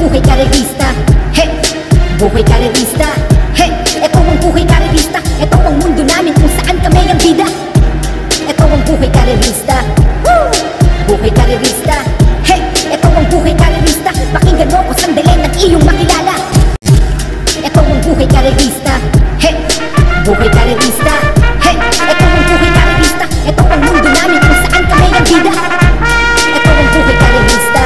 buhay karerista. He, buhay karerista. He, ito ang buhay karerista. Ito ang mundo namin kung saan kami ang bida. Ito ang buhay karerista. Woo! Buhay karerista. He, ito ang buhay karerista. Pakinggan mo ko sandali ng iyong makilala. Ito ang buhay karerista. He, buhay karerista. He, ito ang buhay karerista. Ito ang mundo namin kung saan kami ang bida. Ito ang buhay karerista.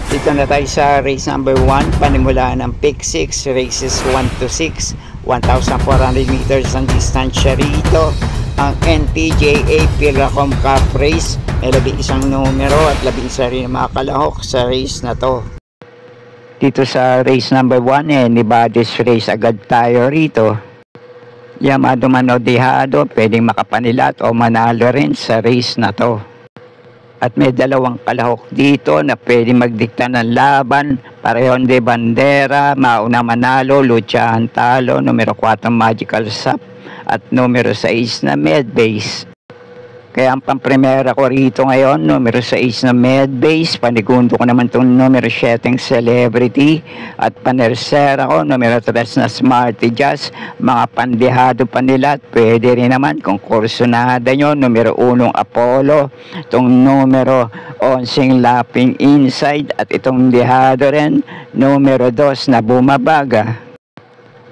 Dito na tayo sa race number 1, panimulaan ng pick 6, races 1 to 6, 1,400 meters ang distansya rito. Ang NTJA Pilracom Cup Race, may 11 numero at 11 rin mga kalahok sa race na to. Dito sa race number 1, anybody's race agad tayo rito. Llamado man o dehado, pwedeng makapanilat o manalo rin sa race na to. At may 2 kalahok dito na pwede magdikta ng laban. Parehong de bandera, mauna manalo, luchahan talo, numero 4 magical sap at numero 6 na med base. Kaya ang pampremera ko rito ngayon, numero 6 na med base, panigundo ko naman itong numero 7 celebrity at panersera ko, numero 3 na smarty jazz. Mga pandehado pa nila at pwede rin naman kung kursunada nyo, numero 1 Apollo, itong numero 11 lapping inside at itong dehado rin, numero 2 na bumabaga.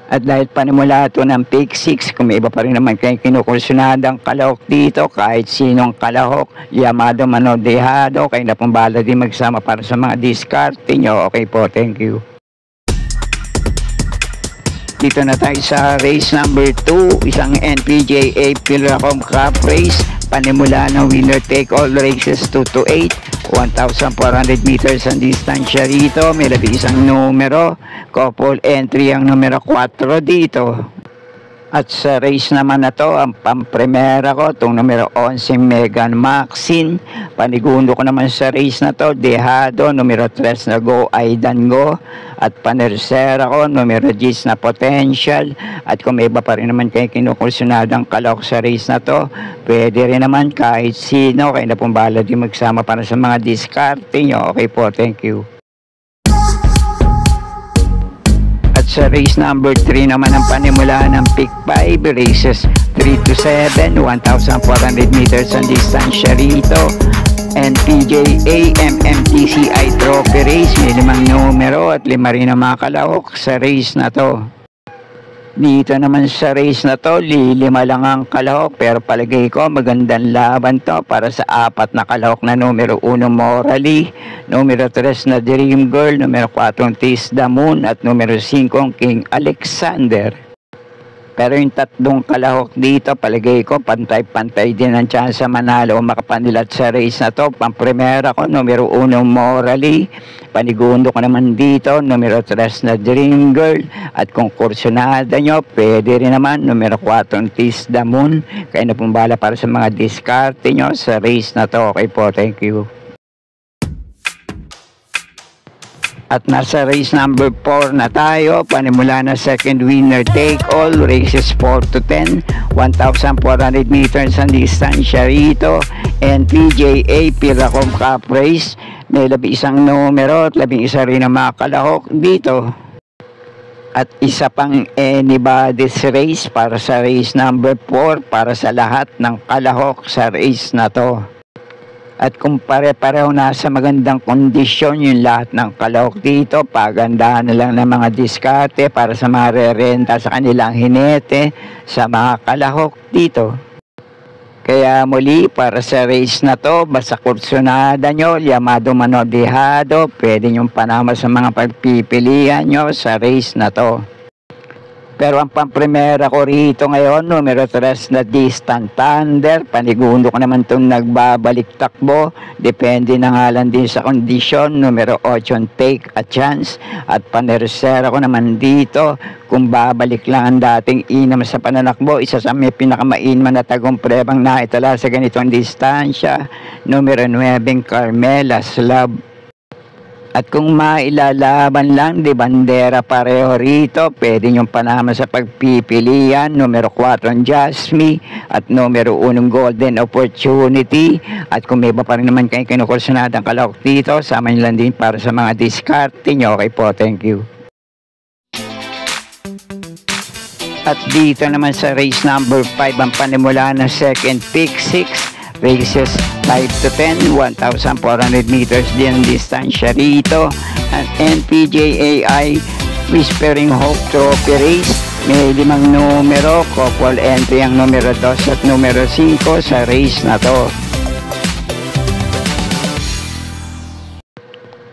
At dahil panimula ito ng pick 6, kung may iba pa rin naman kayo kinukursunadang kalahok dito, kahit sinong kalahok, llamado man o dehado, kayo na pong bahala din magsama para sa mga diskarte nyo. Okay po, thank you. Dito na tayo sa race number 2, isang NPJA Pilracom Cup Race, panimula ng winner take all races 2 to 8, 1,400 meters ang distansya rito, may 11 numero, couple entry ang numero 4 dito. At sa race naman na to, ang pampremera ko, itong numero 11 Megan Maxine. Panigundo ko naman sa race na to, dehado, numero 3 na Go Aidan Go. At panersera ko, numero 10 na Potential. At kung may iba pa rin naman kayo kinukursunadang kalahok sa race na to, pwede rin naman kahit sino, kayo na pong bahala din magsama para sa mga diskarte nyo. Okay po, thank you. Sa race number 3 naman ang panimula ng pick 5, races 3 to 7, 1,400 meters ang distansya rito. NPJA MMTCI Trophy Race, may 5 numero at 5 rin ang mga kalahok sa race na to. Dito naman sa race na to, 5 lang ang kalahok, pero palagay ko magandang laban to para sa 4 na kalahok na numero 1 Morally, numero 3 na Dream Girl, numero 4 Taste the Moon at numero 5 King Alexander. Pero yung 3 kalahok dito, palagay ko pantay-pantay din ang chance manalo o makapanilat sa race na to. Pampremera ko, numero 1 Morally, panigundo ko naman dito, numero 3 na Dream Girl, at kung kursunada nyo, pwede rin naman, numero 4 Taste the Moon. Kaya na pong bahala para sa mga diskarte nyo sa race na to. Okay po, thank you. At nasa race number 4 na tayo, panimula na second winner take all, races 4 to 10, 1,400 meters ang distansya rito. NPJA Pilracom Cup Race, may 11 numero at 11 rin ang mga kalahok dito. At isa pang anybody's race para sa race number 4 para sa lahat ng kalahok sa race na to. At kung pare-pareho nasa magandang kondisyon yung lahat ng kalahok dito, pagandahan na lang ng mga diskarte para sa mga re-renta sa kanilang hinete sa mga kalahok dito. Kaya muli, para sa race na to, basta kursunada nyo, llamado man o dehado, pwede nyong panama sa mga pagpipilian nyo sa race na to. Pero ang pampremera ko rito ngayon, numero 3 na Distant Thunder. Panigundo ko naman itong nagbabalik takbo. Depende na nga lang din sa kondisyon. Numero 8 Take a Chance. At panersera ko naman dito, kung babalik lang ang dating inam sa pananakbo, isa sa may pinakamainman na tagumprebang naitala sa ganitong distansya, numero 9 Carmela's Love. At kung mailalaban lang, di bandera pareho rito, pwede niyong panama sa pagpipilian. Numero 4 ang Jasmine at numero 1 Golden Opportunity. At kung may iba pa rin naman kayo kinukursunadang kalahok dito, sama niyo lang din para sa mga diskarte nyo. Okay po, thank you. At dito naman sa race number 5 ang panimula ng second pick 6. Races 5 to 10, 1,400 meters din ang distansya rito. At NPJAI Whispering Hope Trophy Race, may 5 numero, couple entry ang numero 2 at numero 5 sa race na to.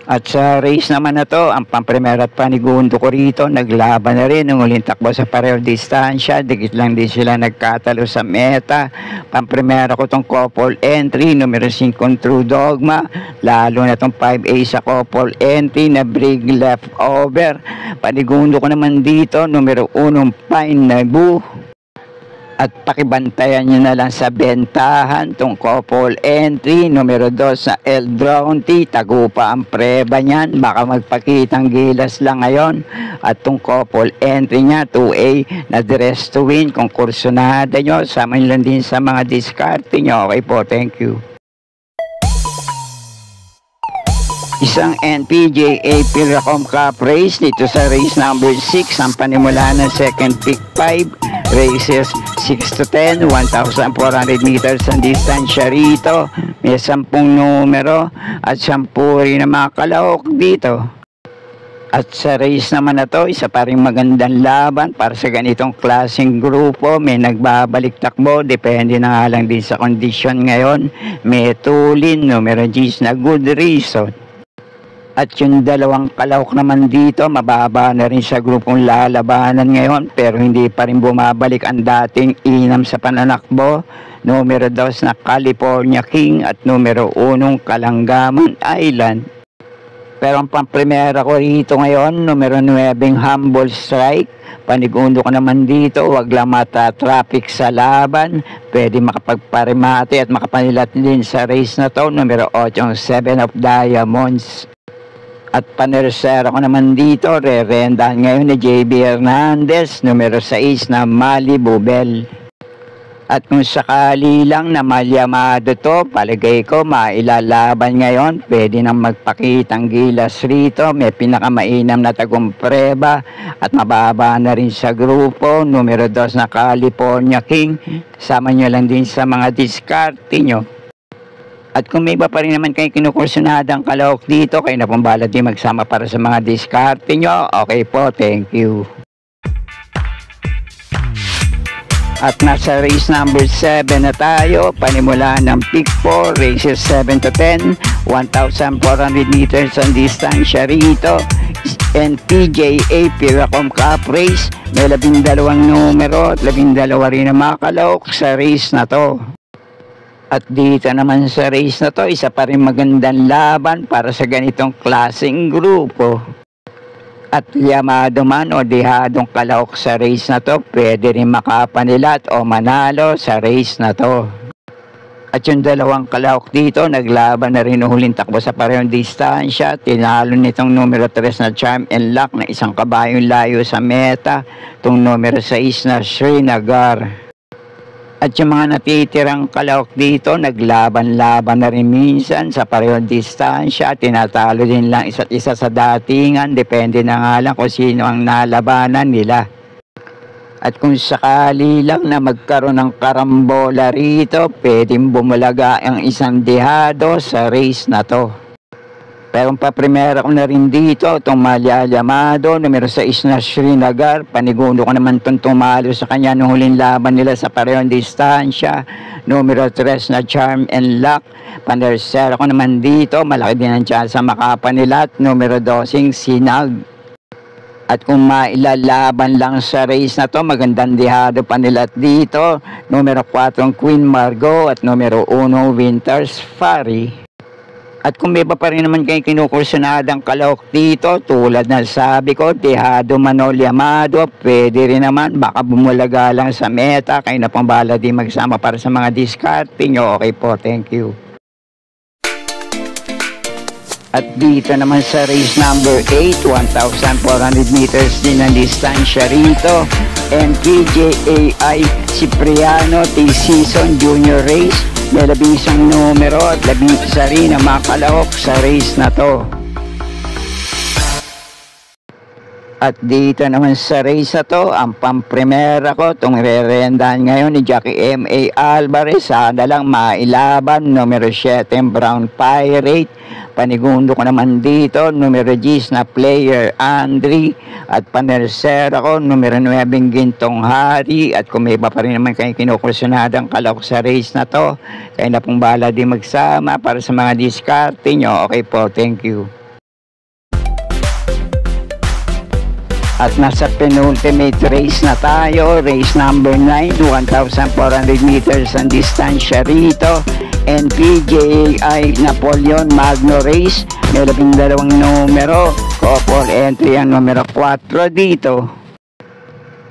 At sa race naman na to, ang pamprimera at panigundo ko rito, naglaban na rin ng uling takbo sa pareho distansya. Dikit lang din sila nagkatalo sa meta. Pamprimera ko tong couple entry, numero 5 True Dogma. Lalo na tong 5A sa couple entry na Brig Leftover. Panigundo ko naman dito, numero 1 Pine Nabu. At pakibantayan nyo na lang sa bentahan tong couple entry numero 2 sa El Dronty. Tagupa ang preba niyan, baka magpakitang gilas lang ngayon. At tong couple entry nya 2A na Dress to Win, kung kursunada nyo, sama nyo lang din sa mga diskarte nyo. Okay po, thank you. Isang NPJA Piracom Cup race dito sa race number 6, ang panimula ng second pick 5. Races 6 to 10, 1,400 meters ang distansya rito. May 10 numero at 10 rin na mga kalahok dito. At sa race naman na to, isa pa rin magandang laban para sa ganitong klaseng grupo. May nagbabalik takbo, depende na nga lang din sa kondisyon ngayon. May tulin, numero G's na Good Reason. At yung 2 kalahok naman dito, mababa na rin sa grupong lalabanan ngayon, pero hindi pa rin bumabalik ang dating inam sa pananakbo. Numero 2 na California King at numero 1 Kalanggaman Island. Pero ang pamprimera ko rito ngayon, numero 9 Humble Strike. Panigundo ko naman dito, wag lang mata-traffic sa laban. Pwede makapagparimate at makapanilat din sa race na to, numero 8 7 of Diamonds. At panersera ko naman dito, re-rendahan ngayon ni JB Hernandez, numero 6 na Malibu Bell. At kung sakali lang na malyamado to, palagay ko mailalaban ngayon, pwede nang magpakitang gilas rito. May pinakamainam na tagumpre at mababa na rin sa grupo, numero 2 na California King. Sama nyo lang din sa mga diskarte nyo. At kung may iba pa rin naman kayo kinukursunadang kalahok dito, kayo na pong bahala din magsama para sa mga diskarte nyo. Okay po, thank you. At nasa race number 7 na tayo, panimula ng pick 4, races 7 to 10, 1,400 meters ang distansya rito. NPJA Piracom Cup race, may 12 numero at 12 rin ang mga kalahok sa race na to. At dito naman sa race na to, isa pa rin magandang laban para sa ganitong klaseng grupo. At yamado man o dihadong kalahok sa race na to, pwede rin makapanilat o manalo sa race na to. At yung 2 kalahok dito, naglaban na rin huling takbo sa parehong distansya. Tinalo nitong numero 3 na Charm and Luck na 1 kabayong layo sa meta. Itong numero 6 na Srinagar. At yung mga natitirang kalahok dito, naglaban-laban na rin minsan sa parehong distansya. Tinatalo din lang isa't isa sa datingan. Depende na nga lang kung sino ang nalabanan nila. At kung sakali lang na magkaroon ng karambola rito, pwedeng bumulaga ang isang dihado sa race na to. Pero ang paprimera ko na rin dito, itong Malyamado, numero 6 na Srinagar. Panigundo ko naman itong tumalo sa kanya nung huling laban nila sa parehong distansya. Numero 3 na Charm and Luck. Panersera ko naman dito, malaki din ang chance sa makapanilat. Numero 2 Sinag. At kung mailalaban lang sa race na to, magandang dihado panilat dito. Numero 4 Queen Margot at numero 1 Winter's Fury. At kung may iba pa rin naman kayo kinukursunadang kalahok dito, tulad na sabi ko, dihado Manol Yamado, pwede rin naman, baka bumulaga lang sa meta, kayo na pang bahala din magsama para sa mga diskarte nyo. Okay po, thank you. At dito naman sa race number 8, 1,400 meters din ang distansya rito. NPJAI Cipriano T-Season Junior Race. May 11 numero at 11 rin ang makalahok sa race na to. At dito naman sa race na to, ang pampremera ko, itong re-rendahan ngayon ni Jackie M.A. Alvarez. Sana lang mailaban, numero 7, Brown Pirate. Panigundo ko naman dito, numero 10 na Player Andre. At panersera ko, numero 9, Gintong Hari. At kung may iba pa rin naman kayo kinukursunadang kalok sa race na to, kayo na pong bahala din magsama para sa mga diskarte nyo. Okay po, thank you. At nasa penultimate race na tayo, race number 9, 1,400 meters ang distansya rito. NPJAI Napoleon Magno Race, may 12 numero, couple entry ang numero 4 dito.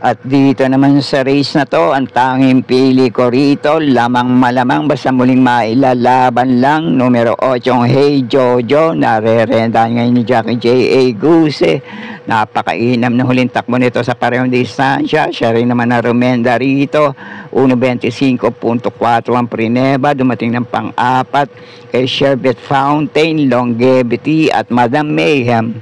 At dito naman sa race na to, ang tanging pili ko rito, lamang malamang basta muling mailalaban lang, numero 8, Hey Jojo, nare-rendahan ngayon ni Jackie J.A. Guse. Napakainam na huling takbo nito sa parehong distansya. Siya rin naman na rumenda rito, 1.25.4 ang Prineva, dumating ng pang-4 kay Sherbet Fountain, Longevity at Madam Mayhem.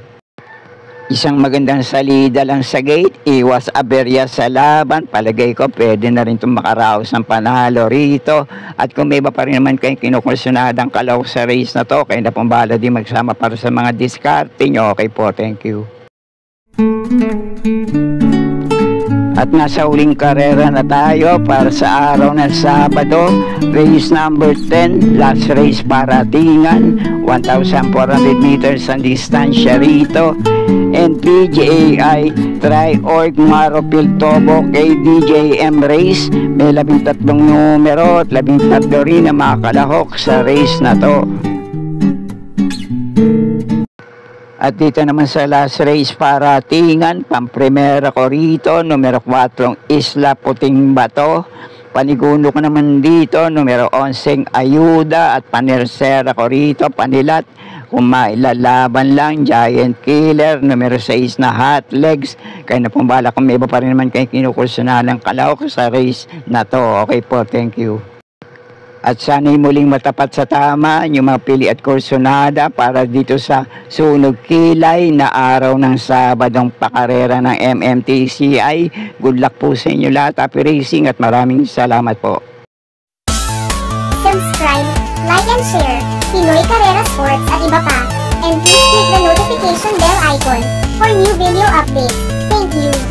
Isang magandang salida lang sa gate, iwas aberya sa laban. Palagay ko pwede na rin itong makaraos ng panalo rito. At kung may iba pa rin naman kayong kinukursunadang kalaw sa race na to, kayo na pong bahala din magsama para sa mga diskarte nyo. Okay po, thank you. At nasa huling karera na tayo para sa araw ng Sabado, race number 10, last race paratingan, 1,400 meters ang distansya rito. NPJAI Tri-Org Marofield Tobo KDJM Race, may 13 numero at 13 rin na makakalahok sa race na to. At dito naman sa last race paratingan, pampremera ko rito, numero 4 Isla Puting Bato. Panigundo ko naman dito, numero 11 Ayuda. At panersera ko rito, panilat. Kung mailalaban lang, Giant Killer, numero 6 na Hot Legs. Kaya na pong bala kung may iba pa rin naman kayo kinukursunalang kalahok sa race na to. Okay po, thank you. At sana'y muling matapat sa tama yung mga pili at kursunada para dito sa sunog kilay na araw ng Sabadong pakarera ng MMTCI. Good luck po sa inyo lahat. Happy racing at maraming salamat po. Subscribe, like and share Pinoy Carrera Sports at iba pa. And please click the notification bell icon for new video updates. Thank you.